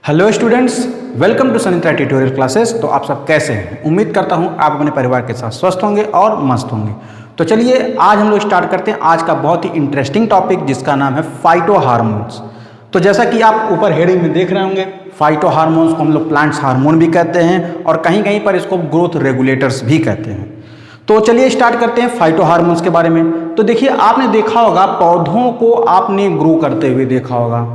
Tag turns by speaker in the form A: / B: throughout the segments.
A: Hello students, welcome to Sanitra tutorial classes. तो आप सब कैसे हैं? उम्मीद करता हूं आप अपने परिवार के साथ स्वस्थ होंगे और मस्त होंगे। तो चलिए आज हम लोग स्टार्ट करते हैं आज का बहुत ही इंटरेस्टिंग टॉपिक जिसका नाम है फाइटो हार्मोन्स। तो जैसा कि आप ऊपर हेडिंग में देख रहे होंगे, फाइटो हार्मोन्स को हम लोग प्लांट्स हार्मोन भी कहते हैं और कहीं कहीं पर इसको ग्रोथ रेगुलेटर्स भी कहते हैं। तो चलिए स्टार्ट करते हैं फाइटो हार्मोन्स के बारे में। तो देखिए, आपने देखा होगा पौधों को आपने ग्रो करते हुए देखा होगा।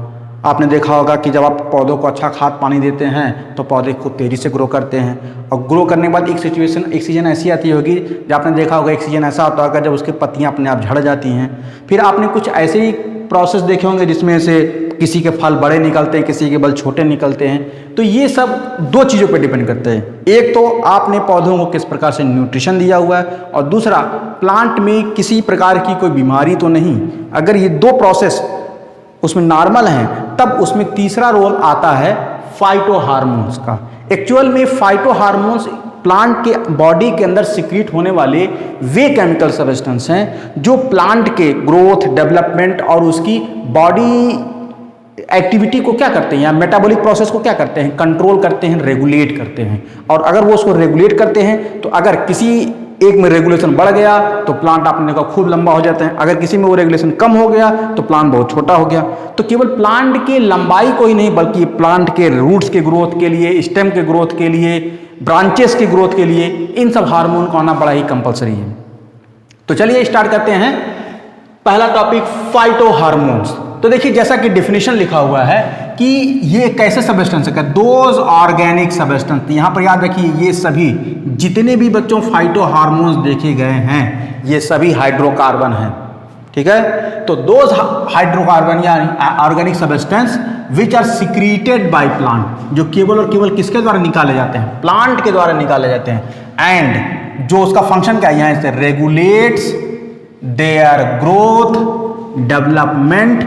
A: आपने देखा होगा कि जब आप पौधों को अच्छा खाद पानी देते हैं तो पौधे खूब तेज़ी से ग्रो करते हैं और ग्रो करने के बाद एक सीजन ऐसी आती होगी जब आपने देखा होगा एक सीजन ऐसा होता होगा जब उसकी पत्तियां अपने आप झड़ जाती हैं। फिर आपने कुछ ऐसे ही प्रोसेस देखे होंगे जिसमें से किसी के फल बड़े निकलते हैं, किसी के फल छोटे निकलते हैं। तो ये सब दो चीज़ों पर डिपेंड करते हैं। एक तो आपने पौधों को किस प्रकार से न्यूट्रिशन दिया हुआ है और दूसरा प्लांट में किसी प्रकार की कोई बीमारी तो नहीं। अगर ये दो प्रोसेस उसमें नॉर्मल हैं तब उसमें तीसरा रोल आता है फाइटो हार्मोन्स का। एक्चुअल में फाइटो हार्मोन्स प्लांट के बॉडी के अंदर सिक्रीट होने वाले वे केमिकल सब्सटेंस हैं जो प्लांट के ग्रोथ, डेवलपमेंट और उसकी बॉडी एक्टिविटी को क्या करते हैं या मेटाबॉलिक प्रोसेस को क्या करते हैं, कंट्रोल करते हैं, रेगुलेट करते हैं। और अगर वो उसको रेगुलेट करते हैं तो अगर किसी एक में रेगुलेशन बढ़ गया तो प्लांट आपने देखा खूब लंबा हो जाता है, अगर किसी में वो रेगुलेशन कम हो गया तो प्लांट बहुत छोटा हो गया। तो केवल प्लांट के लंबाई को ही नहीं बल्कि प्लांट के रूट्स के ग्रोथ के लिए, स्टेम के ग्रोथ के लिए, ब्रांचेस के ग्रोथ के लिए इन सब हार्मोन का आना बड़ा ही कंपलसरी है। तो चलिए स्टार्ट करते हैं पहला टॉपिक फाइटो हार्मोन्स। तो देखिए, जैसा कि डेफिनेशन लिखा हुआ है कि ये कैसे सब्सटेंस है, दोज ऑर्गेनिक सब्सटेंस। यहाँ पर याद रखिए ये सभी जितने भी बच्चों फाइटो हार्मोन्स देखे गए हैं ये सभी हाइड्रोकार्बन हैं, ठीक है। तो दोज हाइड्रोकार्बन यानी organic substance which are secreted by plant, जो केवल और केवल किसके द्वारा निकाले जाते हैं, प्लांट के द्वारा निकाले जाते हैं। एंड जो उसका फंक्शन क्या है, यहाँ से regulates their growth, development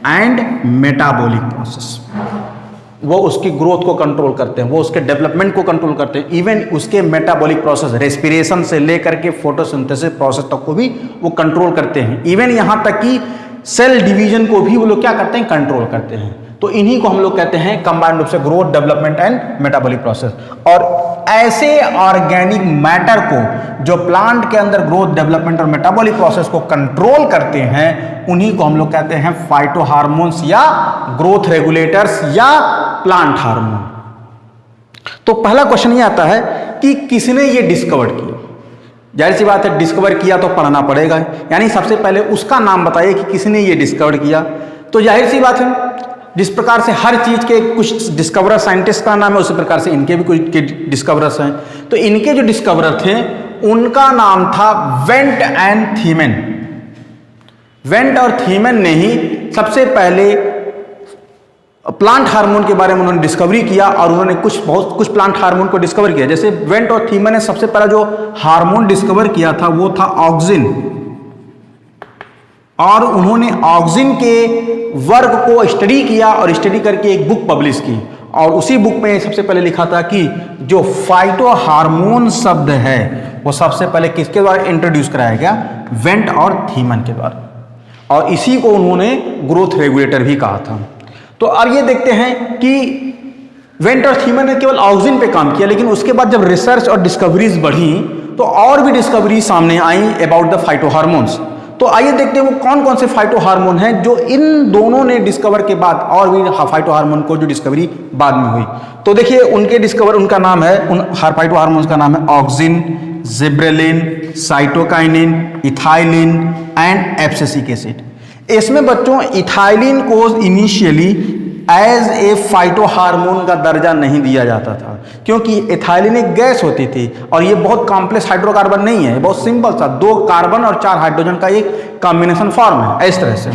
A: and metabolic process. वो उसकी ग्रोथ को कंट्रोल करते हैं, वो उसके डेवलपमेंट को कंट्रोल करते हैं, इवन उसके मेटाबॉलिक प्रोसेस, रेस्पिरेशन से लेकर के फोटोसिंथेसिस प्रोसेस तक को भी वो कंट्रोल करते हैं। इवन यहाँ तक कि सेल डिवीजन को भी वो लोग क्या करते हैं, कंट्रोल करते हैं। तो इन्हीं को हम लोग कहते हैं कंबाइंड रूप से growth, development and metabolic process. और ऐसे ऑर्गेनिक मैटर को जो प्लांट के अंदर ग्रोथ, डेवलपमेंट और मेटाबॉलिक प्रोसेस को कंट्रोल करते हैं उन्हीं को हम लोग कहते हैं फाइटो हार्मोन्स या ग्रोथ रेगुलेटर्स या प्लांट हार्मोन। तो पहला क्वेश्चन ये आता है कि किसने ये डिस्कवर किया। जाहिर सी बात है, डिस्कवर किया तो पढ़ना पड़ेगा, यानी सबसे पहले उसका नाम बताइए कि किसने ये डिस्कवर किया। तो जाहिर सी बात है, जिस प्रकार से हर चीज के कुछ डिस्कवरर साइंटिस्ट का नाम है उसी प्रकार से इनके भी कुछ डिस्कवरर्स हैं। तो इनके जो डिस्कवरर थे उनका नाम था वेंट एंड थीमन। वेंट और थीमन ने ही सबसे पहले प्लांट हार्मोन के बारे में उन्होंने डिस्कवरी किया और उन्होंने कुछ प्लांट हार्मोन को डिस्कवर किया। जैसे वेंट और थीमन ने सबसे पहला जो हार्मोन डिस्कवर किया था वो था ऑक्सिन, और उन्होंने ऑक्सिन के वर्क को स्टडी किया और स्टडी करके एक बुक पब्लिश की। और उसी बुक में सबसे पहले लिखा था कि जो फाइटो हार्मोन शब्द है वो सबसे पहले किसके द्वारा इंट्रोड्यूस कराया गया, वेंट और थीमन के द्वारा, और इसी को उन्होंने ग्रोथ रेगुलेटर भी कहा था। तो अब ये देखते हैं कि वेंट और थीमन ने केवल ऑक्सिन पे काम किया, लेकिन उसके बाद जब रिसर्च और डिस्कवरीज बढ़ी तो और भी डिस्कवरी सामने आई अबाउट द फाइटो हार्मोन्स। तो आइए देखते हैं वो कौन कौन से फाइटो हार्मोन हैं जो इन दोनों ने डिस्कवर के बाद और भी फाइटो हार्मोन को जो डिस्कवरी बाद में हुई। तो देखिए उनका नाम है, उन फाइटो हार्मोन्स का नाम है auxin, gibberellin, cytokinin, ethylene and abscisic acid. इसमें बच्चों इथाइलिन को initially as a phyto hormone का दर्जा नहीं दिया जाता था क्योंकि इथाइलिन एक गैस होती थी और ये बहुत कॉम्प्लेक्स हाइड्रोकार्बन नहीं है, बहुत सिंपल सा 2 कार्बन और 4 हाइड्रोजन का एक कॉम्बिनेशन फॉर्म है इस तरह से।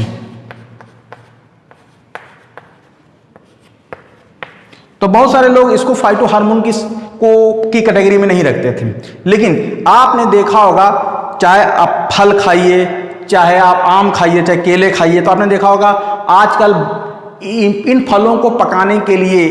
A: तो बहुत सारे लोग इसको फाइटो हार्मोन की कैटेगरी में नहीं रखते थे, लेकिन आपने देखा होगा चाहे आप फल खाइए, चाहे आप आम खाइए, चाहे केले खाइए, तो आपने देखा होगा आजकल इन फलों को पकाने के लिए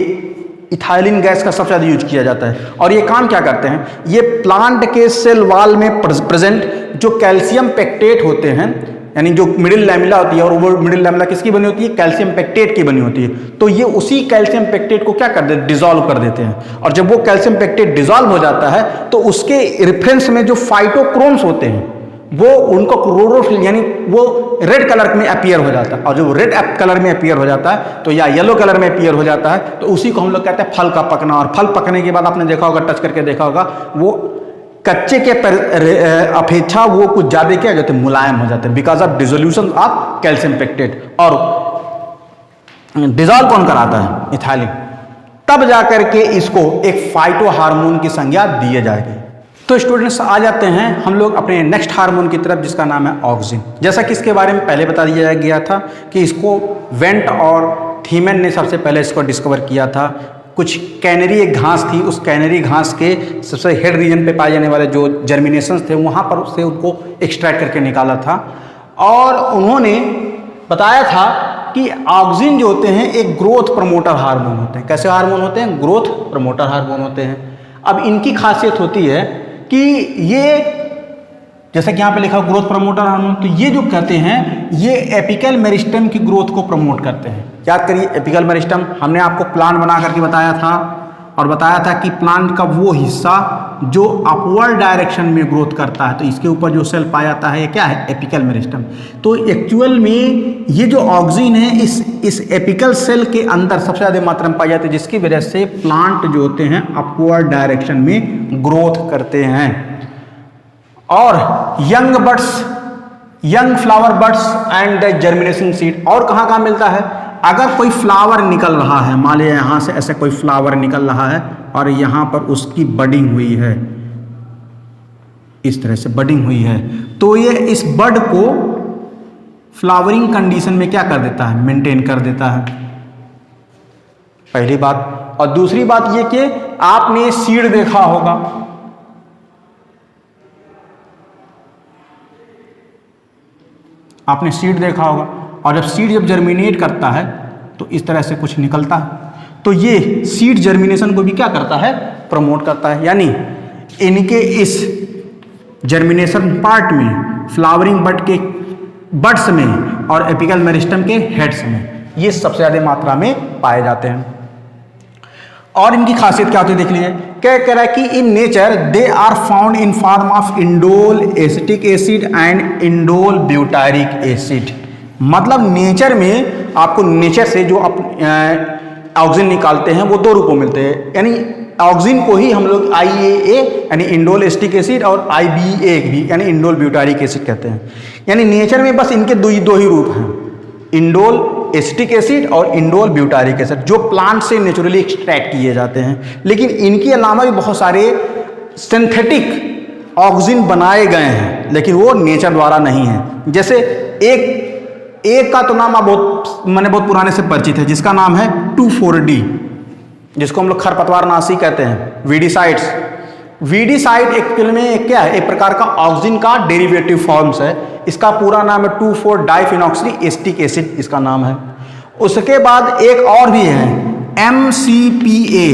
A: इथाइलिन गैस का सबसे ज़्यादा यूज किया जाता है। और ये काम क्या करते हैं, ये प्लांट के सेल वॉल में प्रेजेंट जो कैल्शियम पेक्टेट होते हैं यानी जो मिडिल लैमेला होती है, और वो मिडिल लैमेला किसकी बनी होती है? कैल्शियम पेक्टेट की बनी होती है। तो ये उसी कैल्शियम पेक्टेट को क्या कर देते हैं? डिसॉल्व कर देते हैं। और जब वो कैल्शियम पेक्टेट डिसॉल्व हो जाता है तो उसके रेफरेंस में जो फाइटोक्रोम्स होते हैं वो उनको क्लोरोफिल यानी वो रेड कलर में अपीयर हो जाता है। और जब रेड कलर में अपीयर हो जाता है तो या येलो कलर में अपीयर हो जाता है तो उसी को हम लोग कहते हैं फल का पकना। और फल पकने के बाद आपने देखा होगा, टच करके देखा होगा, वो कच्चे के अपेक्षा वो कुछ ज्यादा क्या जाते हैं? मुलायम हो जाते हैं, because of dissolution of calcium pectate. और डिसॉल्व कौन कराता है? इथाइलिन। तब जाकर के इसको एक फाइटो हार्मोन की संज्ञा दी जाएगी। तो स्टूडेंट्स आ जाते हैं हम लोग अपने नेक्स्ट हार्मोन की तरफ, जिसका नाम है ऑक्सिन। जैसा कि इसके बारे में पहले बता दिया गया था कि इसको वेंट और थीमन ने सबसे पहले इसको डिस्कवर किया था। कुछ कैनरी एक घास थी, उस कैनरी घास के सबसे हेड रीजन पे पाए जाने वाले जो जर्मिनेशंस थे वहाँ पर उससे उनको एक्सट्रैक्ट करके निकाला था। और उन्होंने बताया था कि ऑक्सिन जो होते हैं एक ग्रोथ प्रमोटर हार्मोन होते हैं। कैसे हार्मोन होते हैं? ग्रोथ प्रमोटर हार्मोन होते हैं। अब इनकी खासियत होती है कि ये, जैसा कि यहाँ पे लिखा ग्रोथ प्रमोटर हार्मोन, तो ये जो कहते हैं ये एपिकल मेरिस्टम की ग्रोथ को प्रमोट करते हैं। याद करिए, एपिकल मेरिस्टम हमने आपको प्लांट बना करके बताया था, और बताया था कि प्लांट का वो हिस्सा जो अपवर्ड डायरेक्शन में ग्रोथ करता है, तो इसके ऊपर जो सेल पाया जाता है ये क्या है? Apical meristem. तो एक्चुअल में ये जो ऑक्सिन है इस एपिकल सेल के अंदर सबसे ज़्यादा मात्रा में पाई जाती है, जिसकी वजह से प्लांट जो होते हैं अपवर्ड डायरेक्शन में ग्रोथ करते हैं। और young buds, young flower buds and germination seed. और कहाँ कहाँ मिलता है? अगर कोई फ्लावर निकल रहा है, मान लिया यहाँ से ऐसे कोई फ्लावर निकल रहा है और यहाँ पर उसकी बडिंग हुई है, इस तरह से बडिंग हुई है, तो ये इस बड को फ्लावरिंग कंडीशन में क्या कर देता है? मेंटेन कर देता है, पहली बात। और दूसरी बात ये कि आपने सीड देखा होगा, आपने सीड देखा होगा, और जब सीड जब जर्मिनेट करता है तो इस तरह से कुछ निकलता है। तो ये सीड जर्मिनेशन को भी क्या करता है? प्रमोट करता है। यानी इनके इस जर्मिनेशन पार्ट में, फ्लावरिंग बड के बड्स में और एपिकल मेरिस्टम के हेड्स में ये सबसे ज़्यादा मात्रा में पाए जाते हैं। और इनकी खासियत क्या होती है देख लीजिए। क्या कह रहा है कि in nature they are found in form of indole acetic acid and indole butyric acid. मतलब नेचर में आपको नेचर से जो ऑक्सिन निकालते हैं वो दो रूपों में मिलते हैं। यानी ऑक्सिन को ही हम लोग IAA यानी इंडोल एसिटिक एसिड और IBA भी यानी इंडोल ब्यूटारिक एसिड कहते हैं। यानी नेचर में बस इनके दो ही रूप हैं, इंडोल एसिटिक एसिड और इंडोल ब्यूटारिक एसिड, जो प्लांट से नेचुरली एक्सट्रैक्ट किए जाते हैं। लेकिन इनके अलावा भी बहुत सारे सिंथेटिक ऑक्सिन बनाए गए हैं, लेकिन वो नेचर द्वारा नहीं है। जैसे एक का तो नाम आप बहुत पुराने से परिचित है, जिसका नाम है 2,4-D, जिसको हम लोग खरपतवारनाशी कहते हैं, वीडीसाइड्स। वीडीसाइड एक्चुअल में क्या है? एक प्रकार का ऑक्सिन का डेरिवेटिव फॉर्म्स है। इसका पूरा नाम है 2,4-डाइफिनॉक्सी एसिटिक एसिड, इसका नाम है। उसके बाद एक और भी है MCPA,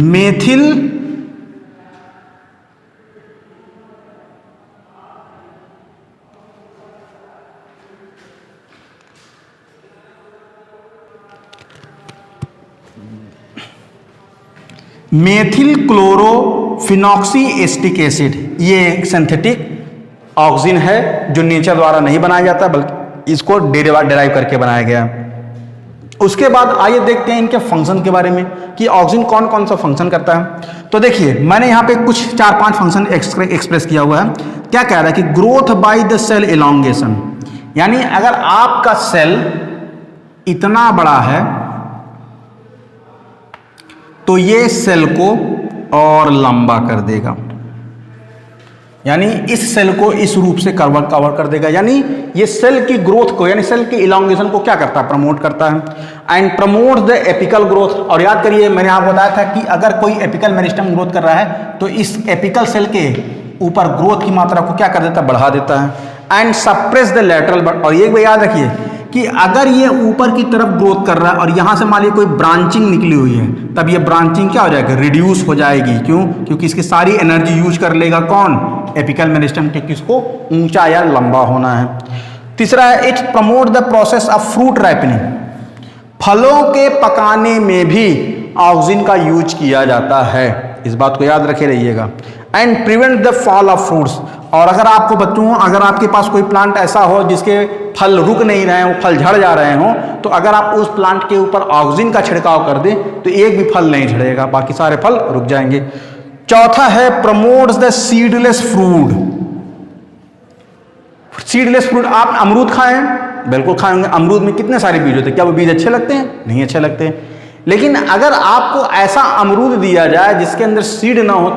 A: methyl methyl chlorophenoxy acetic acid. ये एक सिंथेटिक ऑक्सिन है जो नेचर द्वारा नहीं बनाया जाता, बल्कि इसको डेराइव करके बनाया गया। उसके बाद आइए देखते हैं इनके फंक्शन के बारे में कि ऑक्सिन कौन कौन सा फंक्शन करता है। तो देखिए, मैंने यहाँ पे कुछ 4-5 फंक्शन एक्सप्रेस किया हुआ है। क्या कह रहा है कि growth by the cell elongation, यानी अगर आपका सेल इतना बड़ा है तो ये सेल को और लंबा कर देगा, यानी इस सेल को इस रूप से कवर कर देगा। यानी ये सेल की ग्रोथ को, यानी सेल की इलांगेशन को क्या करता है? प्रमोट करता है। And promote the apical growth. और याद करिए, मैंने आपको बताया था कि अगर कोई एपिकल मेरिस्टम ग्रोथ कर रहा है तो इस एपिकल सेल के ऊपर ग्रोथ की मात्रा को क्या कर देता है? बढ़ा देता है। एंड सप्रेस द लेटरल बड। और ये भी याद रखिए कि अगर ये ऊपर की तरफ ग्रोथ कर रहा है और यहाँ से मान लीजिए कोई ब्रांचिंग निकली हुई है, तब ये ब्रांचिंग क्या हो जाएगी? रिड्यूस हो जाएगी। क्यों? क्योंकि इसकी सारी एनर्जी यूज कर लेगा कौन? एपिकल मेरिस्टम, क्योंकि इसको ऊंचा या लंबा होना है। तीसरा है it promote the process of fruit ripening, फलों के पकाने में भी ऑक्सीजन का यूज किया जाता है, इस बात को याद रखे रहिएगा। And prevent the fall of fruits, और अगर आपको बच्चों अगर आपके पास कोई प्लांट ऐसा हो जिसके फल रुक नहीं रहे हैं, फल झड़ जा रहे हों, तो अगर आप उस प्लांट के ऊपर ऑक्सीजन का छिड़काव कर दें तो एक भी फल नहीं झड़ेगा, बाकी सारे फल रुक जाएंगे। चौथा है promotes the seedless fruit. Seedless fruit, आप अमरूद खाएं, बिल्कुल खाएंगे, अमरूद में कितने सारे बीज होते हैं, क्या वो बीज अच्छे लगते हैं? नहीं अच्छे लगते। लेकिन अगर आपको ऐसा अमरूद दिया जाए जिसके अंदर सीड ना हो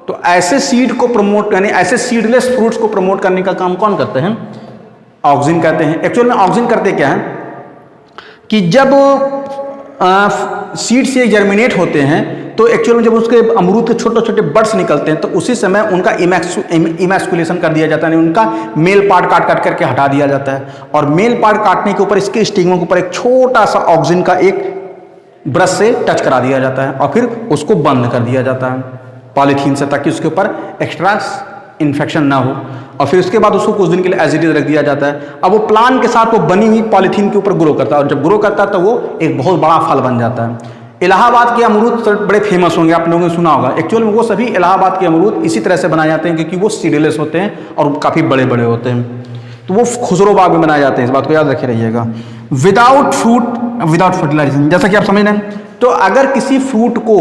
A: तो ऐसे सीड को प्रमोट यानी ऐसे सीडलेस फ्रूट्स को प्रमोट करने का काम कौन करते हैं? ऑक्सीजन करते हैं। एक्चुअल में ऑक्सीजन करते क्या है कि जब सीड से जर्मिनेट होते हैं तो एक्चुअल में जब उसके अमरूद के छोटे छोटे बड्स निकलते हैं तो उसी समय उनका इमैस्कुलेशन कर दिया जाता है, उनका मेल पार्ट काट करके हटा दिया जाता है, और मेल पार्ट काटने के ऊपर इसके स्टिग्मा के ऊपर एक छोटा सा ऑक्सीजन का एक ब्रश से टच करा दिया जाता है और फिर उसको बंद कर दिया जाता है पॉलीथीन से, ताकि उसके ऊपर एक्स्ट्रा इन्फेक्शन ना हो, और फिर उसके बाद उसको कुछ दिन के लिए एज इट इज रख दिया जाता है। अब वो प्लांट के साथ वो बनी हुई पॉलीथीन के ऊपर ग्रो करता है, और जब ग्रो करता है तो वो एक बहुत बड़ा फल बन जाता है। इलाहाबाद के अमरूद बड़े फेमस होंगे, आप लोगों ने सुना होगा। एक्चुअल में वो सभी इलाहाबाद के अमरूद इसी तरह से बनाए जाते हैं क्योंकि वो सीडलेस होते हैं और काफ़ी बड़े बड़े होते हैं, तो वो खुसरो बाग में बनाए जाते हैं, इस बात को याद रखे रहिएगा। विदाउट फर्टिलाइजेशन, जैसा कि आप समझ रहे हैं, तो अगर किसी फ्रूट को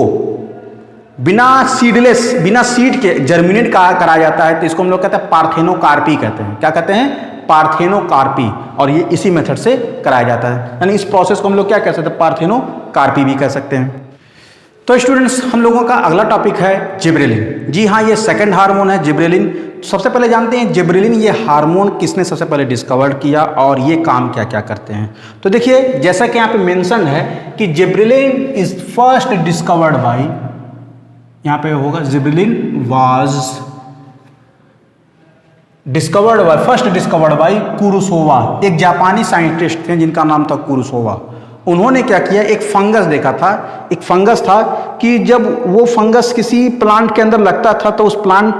A: बिना सीड के जर्मिनेट कराया जाता है तो इसको हम लोग कहते हैं पार्थेनोकार्पी कहते हैं। क्या कहते हैं? पार्थेनोकार्पी, और ये इसी मेथड से कराया जाता है, यानी इस प्रोसेस को हम लोग क्या कह सकते हैं? पार्थेनोकार्पी भी कह सकते हैं। तो स्टूडेंट्स, हम लोगों का अगला टॉपिक है जिब्रेलिन। जी हाँ, ये सेकंड हार्मोन है जिब्रेलिन। सबसे पहले जानते हैं जिब्रेलिन ये हार्मोन किसने सबसे पहले डिस्कवर किया और ये काम क्या क्या करते हैं। तो देखिए, जैसा कि यहाँ पे मेंशन है कि gibberellin is first discovered by, यहाँ पे होगा gibberellin was first discovered by Kurosawa. एक जापानी साइंटिस्ट थे जिनका नाम था कुरोसावा। उन्होंने क्या किया, एक फंगस देखा था, एक फंगस था कि जब वो फंगस किसी प्लांट के अंदर लगता था तो उस प्लांट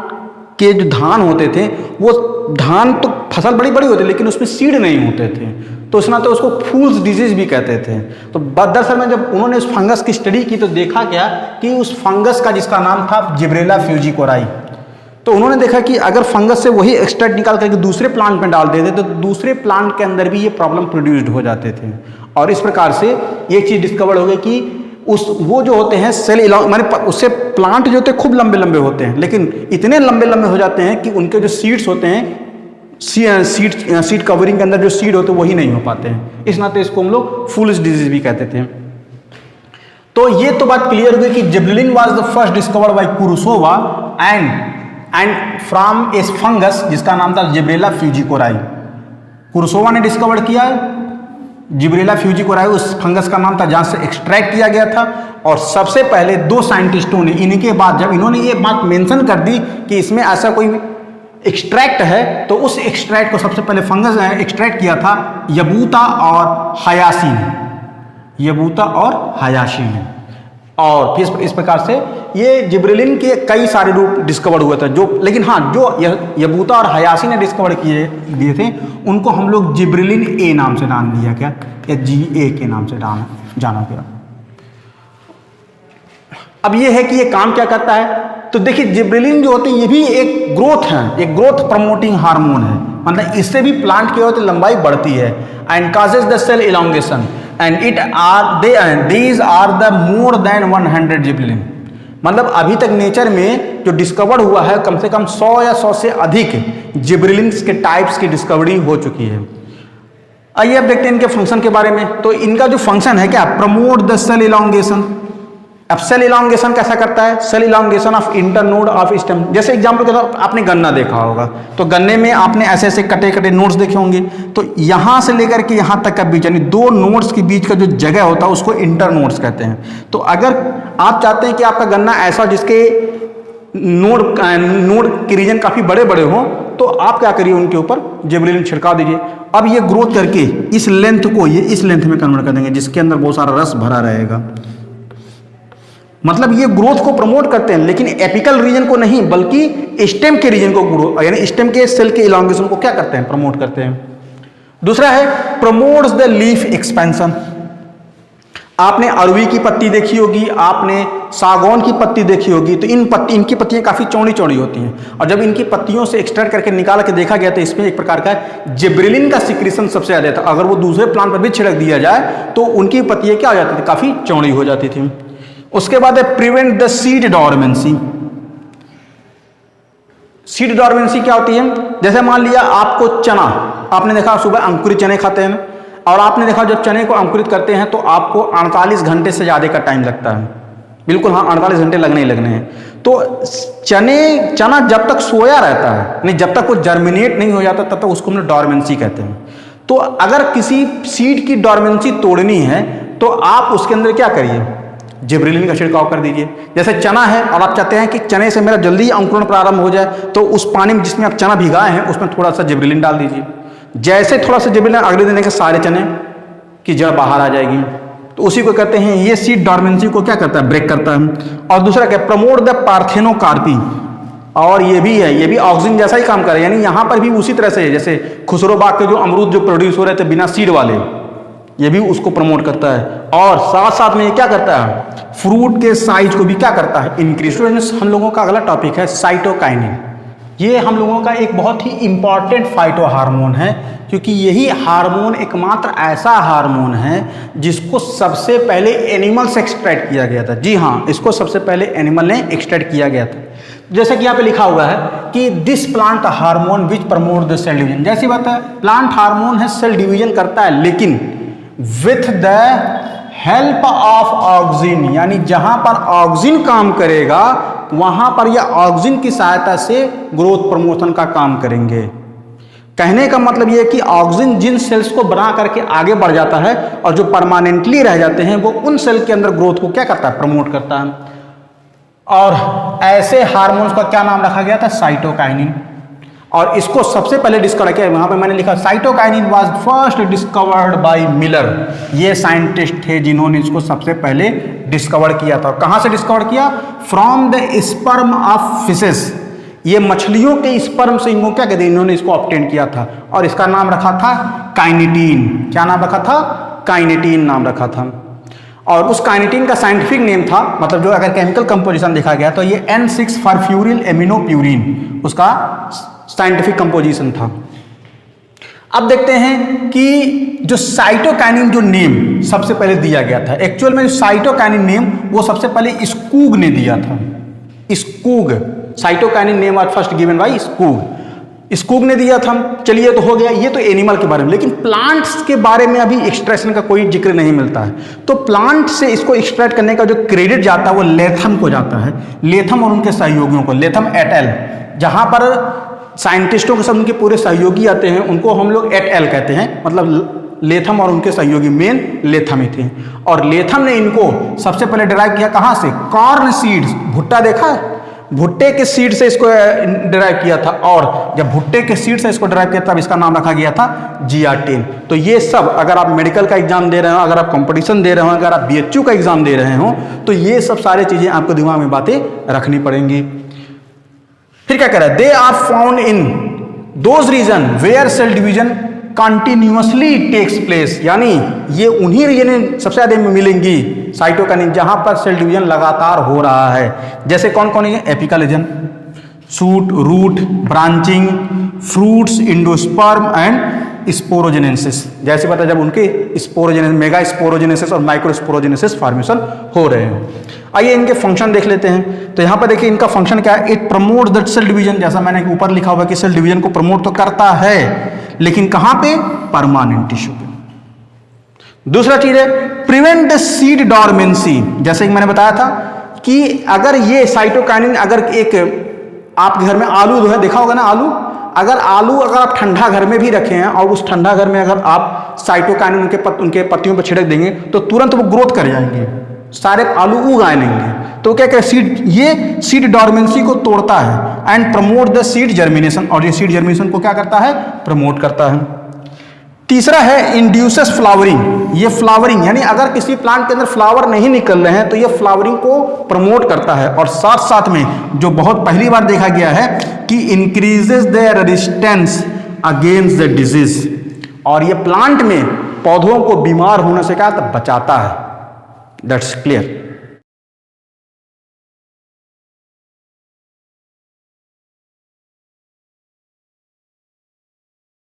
A: के जो धान होते थे, वो धान तो फसल बड़ी बड़ी होती लेकिन उसमें सीड नहीं होते थे, तो उसमें तो उसको फूल्स डिजीज भी कहते थे। तो दरअसल में जब उन्होंने उस फंगस की स्टडी की तो देखा क्या कि उस फंगस का जिसका नाम था जिब्रेला फ्यूजिकोराई, तो उन्होंने देखा कि अगर फंगस से वही एक्सट्रैक्ट निकाल करके दूसरे प्लांट में डाल देते तो दूसरे प्लांट के अंदर भी ये प्रॉब्लम प्रोड्यूस्ड हो जाते थे, और इस प्रकार से ये चीज़ डिस्कवर हो गई कि वो जो होते हैं सेल माने उससे प्लांट जो होते हैं खूब लंबे लंबे होते हैं, लेकिन इतने लंबे लंबे हो जाते हैं कि उनके जो सीड्स होते हैं सीड कवरिंग के अंदर जो सीड होते हैं वही नहीं हो पाते हैं। इस नाते इसको हम लोग फूल्स डिजीज भी कहते थे। तो ये तो बात क्लियर हुई कि gibberellin was the first discovered by Kurosawa and from A fungus जिसका नाम था जिब्रेला फ्यूजिकोराई। कुरोसावा ने डिस्कवर किया जिब्रेला फ्यूजिकोराई, उस फंगस का नाम था जहां से एक्सट्रैक्ट किया गया था, और सबसे पहले दो साइंटिस्टों ने इनके बाद जब इन्होंने ये बात मेंशन कर दी कि इसमें ऐसा कोई एक्सट्रैक्ट है, तो उस एक्सट्रैक्ट को सबसे पहले फंगस एक्सट्रैक्ट किया था यबूता और हयासी ने, और फिर इस प्रकार से ये जिब्रेलिन के कई सारे रूप डिस्कवर हुए थे, जो लेकिन हाँ जो यबूता और हयासी ने डिस्कवर दिए थे उनको हम लोग जिब्रेलिन ए नाम से नाम दिया गया, या GA के नाम से जाना गया। अब ये है कि ये काम क्या करता है, तो देखिए जिब्रेलिन जो होते हैं ये भी एक ग्रोथ प्रमोटिंग हार्मोन है, मतलब इससे भी प्लांट की होती लंबाई बढ़ती है, and causes the cell elongation and these are the more than 100 gibberellin. मतलब अभी तक नेचर में जो डिस्कवर हुआ है कम से कम 100 या 100 से अधिक जिब्रेलिन के टाइप्स की डिस्कवरी हो चुकी है। आइए अब देखते हैं इनके फंक्शन के बारे में। तो इनका जो फंक्शन है क्या, प्रमोट द सेल इलांगेशन। अब सेल इलांगेशन कैसा करता है, cell elongation of internode of stem. जैसे एग्जांपल के तौर पर आपने गन्ना देखा होगा, तो गन्ने में आपने ऐसे ऐसे कटे कटे नोड्स देखे होंगे, तो यहां से लेकर के यहां तक का बीच यानी दो नोड्स के बीच का जो जगह होता है उसको इंटरनोड्स कहते हैं। तो अगर आप चाहते हैं कि आपका गन्ना ऐसा जिसके नोड के रीजन काफी बड़े बड़े हों, तो आप क्या करिए उनके ऊपर जिब्रेलिन छिड़काव दीजिए। अब ये ग्रोथ करके इस लेंथ को ये इस लेंथ में कन्वर्ट कर देंगे जिसके अंदर बहुत सारा रस भरा रहेगा। मतलब ये ग्रोथ को प्रमोट करते हैं, लेकिन एपिकल रीजन को नहीं बल्कि स्टेम के रीजन को ग्रोथ यानी स्टेम के सेल के इलांगेशन को क्या करते हैं, प्रमोट करते हैं। दूसरा है प्रमोट्स द लीफ एक्सपेंशन। आपने अरवी की पत्ती देखी होगी, आपने सागौन की पत्ती देखी होगी, तो इनकी पत्तियां काफ़ी चौड़ी चौड़ी होती हैं, और जब इनकी पत्तियों से एक्सट्रैक्ट करके निकाल के देखा गया तो इसमें एक प्रकार का जिब्रेलिन का सिक्रीशन सबसे ज़्यादा था। अगर वो दूसरे प्लांट पर भी छिड़क दिया जाए तो उनकी पत्तियां क्या हो जाती थी, काफ़ी चौड़ी हो जाती थी। उसके बाद है prevent the seed dormancy. Seed dormancy क्या होती है, जैसे मान लिया आपको चना, आपने देखा सुबह अंकुरित चने खाते हैं, और आपने देखा जब चने को अंकुरित करते हैं तो आपको 48 घंटे से ज़्यादा का टाइम लगता है। बिल्कुल हाँ, 48 घंटे लगने ही लगने हैं। तो चना जब तक सोया रहता है, नहीं जब तक वो जर्मिनेट नहीं हो जाता तब तक उसको हम डॉर्मेंसी कहते हैं। तो अगर किसी सीड की डॉर्मेंसी तोड़नी है तो आप उसके अंदर क्या करिए, जिब्रेलिन का छिड़काव कर दीजिए। जैसे चना है और आप चाहते हैं कि चने से मेरा जल्दी अंकुरण प्रारंभ हो जाए, तो उस पानी में जिसमें आप चना भिगाए हैं उसमें थोड़ा सा जिब्रेलिन डाल दीजिए। जैसे थोड़ा सा जिब्रेलिन, अगले दिन के सारे चने की जड़ बाहर आ जाएगी। तो उसी को कहते हैं, ये सीड डॉर्मेंसी को क्या करता है, ब्रेक करता है। और दूसरा क्या, प्रमोट द पार्थेनोकार्पी। और ये भी है, ये भी ऑक्सीजन जैसा ही काम कर रहा है, यानी यहाँ पर भी उसी तरह से जैसे खुसरो बाग के जो अमरूद जो प्रोड्यूस हो रहे थे बिना सीड वाले, ये भी उसको प्रमोट करता है। और साथ साथ में ये क्या करता है, फ्रूट के साइज को भी क्या करता है, इंक्रीज। हम लोगों का अगला टॉपिक है साइटोकाइनिन। ये हम लोगों का एक बहुत ही इंपॉर्टेंट फाइटो हार्मोन है, क्योंकि यही हार्मोन एकमात्र ऐसा हार्मोन है जिसको सबसे पहले एनिमल से एक्सट्रैक्ट किया गया था। जी हाँ, इसको सबसे पहले एनिमल ने एक्सट्रैक्ट किया गया था। जैसे कि यहाँ पे लिखा हुआ है कि this plant hormone which promote the cell division. जैसी बात है, प्लांट हार्मोन है, सेल डिवीजन करता है, लेकिन with the help of oxygen, यानी जहां पर ऑक्सीजन काम करेगा वहां पर यह ऑक्सीजन की सहायता से ग्रोथ प्रमोशन का काम करेंगे। कहने का मतलब यह है कि ऑक्सीजन जिन सेल्स को बना करके आगे बढ़ जाता है और जो परमानेंटली रह जाते हैं वो उन सेल के अंदर ग्रोथ को क्या करता है, प्रमोट करता है। और ऐसे हार्मोन्स का क्या नाम रखा गया था, साइटोकाइनिन। और इसको सबसे पहले डिस्कवर किया, वहां पे मैंने लिखा cytokinin was first discovered by Miller. ये साइंटिस्ट थे जिन्होंने इसको सबसे पहले डिस्कवर किया था। और कहां से डिस्कवर किया, from the sperm of fishes. ये मछलियों के स्पर्म से इनको क्या कहते हैं, इन्होंने इसको ऑब्टेन किया था और इसका नाम रखा था काइनेटीन। क्या नाम रखा था, काइनेटीन नाम रखा था। और उस काइनेटीन का साइंटिफिक नेम था, मतलब जो अगर केमिकल कंपोजिशन देखा गया तो ये N6 फॉरफ्यूरिल एमिनोप्यूरिन उसका साइंटिफिक कंपोजिशन था। अब देखते हैं कि जो साइटोकाइनिन जो नेम सबसे पहले दिया गया था, एक्चुअल में साइटोकाइनिन नेम वो सबसे पहले स्कूग ने दिया था। Skoog, cytokinin name was first given by Skoog ने दिया था। चलिए तो हो गया, ये तो एनिमल के बारे में। लेकिन प्लांट्स के बारे में अभी एक्सट्रैक्शन का कोई जिक्र नहीं मिलता है। तो प्लांट से इसको एक्सट्रैक्ट करने का जो क्रेडिट जाता है वो लेथम को जाता है, लेथम और उनके सहयोगियों को, लेथम एट एल। जहां पर साइंटिस्टों के सब उनके पूरे सहयोगी आते हैं उनको हम लोग एट एल कहते हैं, मतलब लेथम और उनके सहयोगी मेन लेथम ही थे। और लेथम ने इनको सबसे पहले डिराइव किया कहाँ से, कॉर्न सीड्स। भुट्टा देखा है, भुट्टे के सीड से इसको डिराइव किया था। और जब भुट्टे के सीड से इसको डिराइव किया तब इसका नाम रखा गया था जियाटिन। तो ये सब अगर आप मेडिकल का एग्जाम दे रहे हो, अगर आप कंपटीशन दे रहे हो, अगर आप BHU का एग्जाम दे रहे हो, तो ये सब सारी चीजें आपको दिमाग में बातें रखनी पड़ेंगी। फिर क्या कह रहा है, they are found in those region where cell division continuously takes place. यानी ये उन्हीं रीजन सबसे ज्यादा मिलेंगी साइटोकाइनिन जहां पर सेल डिवीजन लगातार हो रहा है। जैसे कौन कौन है, apical region, shoot, root, branching, fruits, endosperm and sporogenesis. जैसे पता जब उनके स्पोरोजेनेसिस, मेगा स्पोरोजेनेसिस और माइक्रो स्पोरोजेनेसिस फॉर्मेशन हो रहे हैं। आइए इनके फंक्शन देख लेते हैं। तो यहाँ पर देखिए इनका फंक्शन क्या है, it promote that cell division. जैसा मैंने ऊपर लिखा हुआ कि सेल डिवीजन को प्रमोट तो करता है, लेकिन कहां पे, परमानेंट टिश्यू पे। दूसरा चीज है प्रिवेंट द सीड डॉर्मेंसी। जैसे कि मैंने बताया था कि अगर ये साइटोकाइनिन, अगर एक आपके घर में आलू जो है देखा होगा ना, आलू अगर आप ठंडा घर में भी रखे हैं और उस ठंडा घर में अगर आप साइटोकाइनिन उनके पत्तियों पर छिड़क देंगे तो तुरंत वो ग्रोथ कर जाएंगे, सारे आलू उग आएंगे। तो क्या क्या सीड, ये सीड डॉर्मेंसी को तोड़ता है and promote the seed germination. और ये सीड जर्मिनेशन को क्या करता है, प्रमोट करता है। तीसरा है इंड्यूसेस फ्लावरिंग। ये फ्लावरिंग यानी अगर किसी प्लांट के अंदर फ्लावर नहीं निकल रहे हैं तो ये फ्लावरिंग को प्रमोट करता है। और साथ साथ में जो बहुत पहली बार देखा गया है कि increases the resistance against the disease. और ये प्लांट में पौधों को बीमार होने से क्या बचाता है। That's clear.